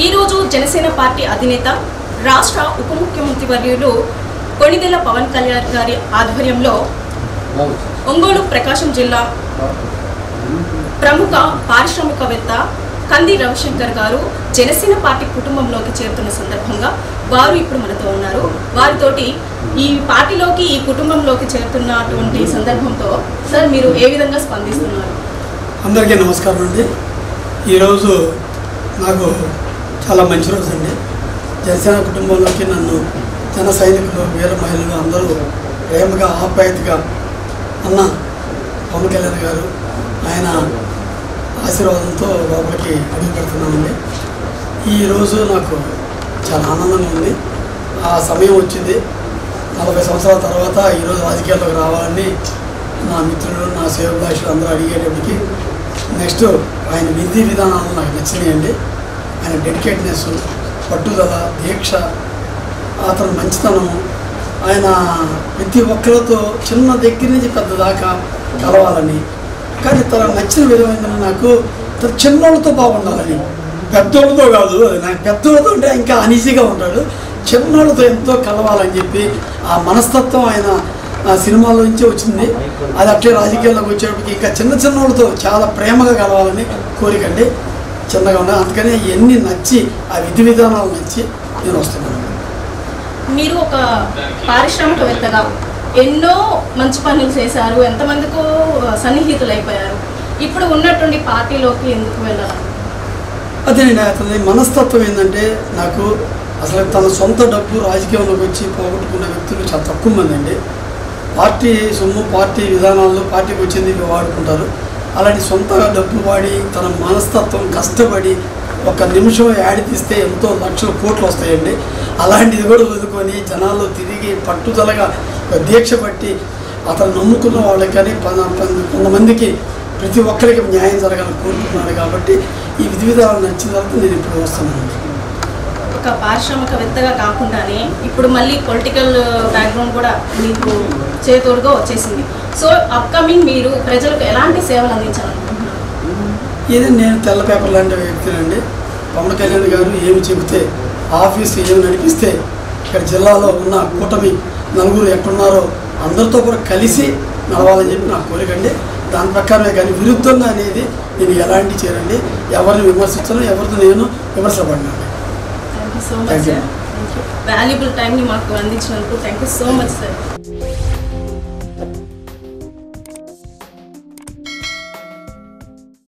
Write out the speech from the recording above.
ఈ రోజు జనసేన పార్టీ అధినేత రాష్ట్ర ఉప ముఖ్యమంత్రి వర్యులు కొణిదెల పవన్ కళ్యాణ్ గారి ఆధ్వర్యంలో ఒంగోలు ప్రకాశం జిల్లా ప్రముఖ పారిశ్రామికవేత్త కంది రవిశంకర్ గారు జనసేన పార్టీ కుటుంబంలోకి చేరుతున్న సందర్భంగా వారు ఇప్పుడు మనతో ఉన్నారు. వారితోటి ఈ పార్టీలోకి ఈ కుటుంబంలోకి చేరుతున్నటువంటి సందర్భంతో సార్ మీరు ఏ విధంగా స్పందిస్తున్నారు? అందరికీ నమస్కారం అండి. ఈరోజు నాకు చాలా మంచి రోజు అండి. జనసేన కుటుంబంలోకి నన్ను జన సైనికులు, వీర మహిళలు అందరూ ప్రేమగా ఆప్యాయతగా అన్న పవన్ కళ్యాణ్ గారు ఆయన ఆశీర్వాదంతో లోపలికి అడుగు పెడుతున్నామండి. ఈరోజు నాకు చాలా ఆనందంగా ఉంది. ఆ సమయం వచ్చింది. 40 సంవత్సరాల తర్వాత ఈరోజు రాజకీయాల్లోకి రావాలని నా మిత్రులు, నా శ్రేయోభిలాషులు అందరూ అడిగేటప్పటికి నెక్స్ట్ ఆయన విధి విధానాలు నాకు నచ్చినాయండి. ఆయన డెడికేట్నెస్, పట్టుదల, దీక్ష, అతను మంచితనము, ఆయన ప్రతి ఒక్కరితో చిన్న దగ్గర నుంచి పెద్ద దాకా కలవాలని, కానీ తన నచ్చిన విధమైన నాకు తన చిన్నోళ్ళతో బాగుండాలని, పెద్దోళ్ళతో కాదు, నాకు పెద్దోళ్ళతో అంటే ఇంకా అనీజీగా ఉంటాడు, చిన్నోళ్ళతో ఎంతో కలవాలని చెప్పి ఆ మనస్తత్వం ఆయన సినిమాలో నుంచే వచ్చింది. అది అట్లే రాజకీయాల్లోకి వచ్చేటప్పటికి ఇంకా చిన్నోళ్ళతో చాలా ప్రేమగా కలవాలని కోరికండి. చిన్నగా ఉన్నాయి, అందుకని ఎన్ని నచ్చి ఆ విధి విధానాలు నచ్చి నేను వస్తున్నాను. మీరు ఒక పారిశ్రామికవేత్తగా ఎన్నో మంచి పనులు చేశారు, ఎంతమందికో సన్నిహితులు అయిపోయారు. ఇప్పుడు ఉన్నటువంటి పార్టీలోకి ఎందుకు వెళ్ళాలి? అదేనండి, అతని మనస్తత్వం ఏంటంటే, నాకు అసలు తన సొంత డబ్బు రాజకీయంలోకి వచ్చి పోగొట్టుకున్న వ్యక్తులు చాలా తక్కువ మంది అండి. పార్టీ సొమ్ము, పార్టీ విధానాల్లో పార్టీకి వచ్చింది వాడుకుంటారు. అలాంటి సొంత డబ్బు వాడి తన మనస్తత్వం కష్టపడి ఒక నిమిషం యాడ్ తీస్తే ఎంతో లక్షల కోట్లు వస్తాయండి. అలాంటిది కూడా వదులుకొని జనాల్లో తిరిగి పట్టుదలగా దీక్ష పట్టి అతను నమ్ముకున్న వాళ్ళకి కానీ కొంతమందికి ప్రతి ఒక్కరికి న్యాయం జరగాలని కోరుకుంటున్నాడు. కాబట్టి ఈ విధి విధానాలు నచ్చిన తర్వాత నేను ఇప్పుడు వస్తున్నాను. ఒక పారిశ్రామికవేత్తగా కాకుండానే ఇప్పుడు మళ్ళీ పొలిటికల్ బ్యాక్గ్రౌండ్ కూడా మీకు చేతోడుగా వచ్చేసింది. సో అప్కమింగ్ మీరు ప్రజలకు ఎలాంటి సేవలు అందించాలనుకుంటున్నారు? ఏదండి, నేను తెల్ల పేపర్ లాంటి వ్యక్తినండి. పవన్ కళ్యాణ్ గారు ఏమి చెబితే, ఆఫీసు ఏమి నడిపిస్తే, ఇక్కడ జిల్లాలో ఉన్న కూటమి నలుగురు ఎక్కడున్నారో అందరితో కూడా కలిసి నడవాలని చెప్పి నా కోరికండి. దాని ప్రకారమే కానీ విరుద్ధంగా అనేది నేను ఎలాంటి చేయండి, ఎవరిని విమర్శించను, ఎవరితో నేను విమర్శపడినాను. Thank you so much sir. Valuable టైంని మాకు అందించినందుకు thank you so much sir.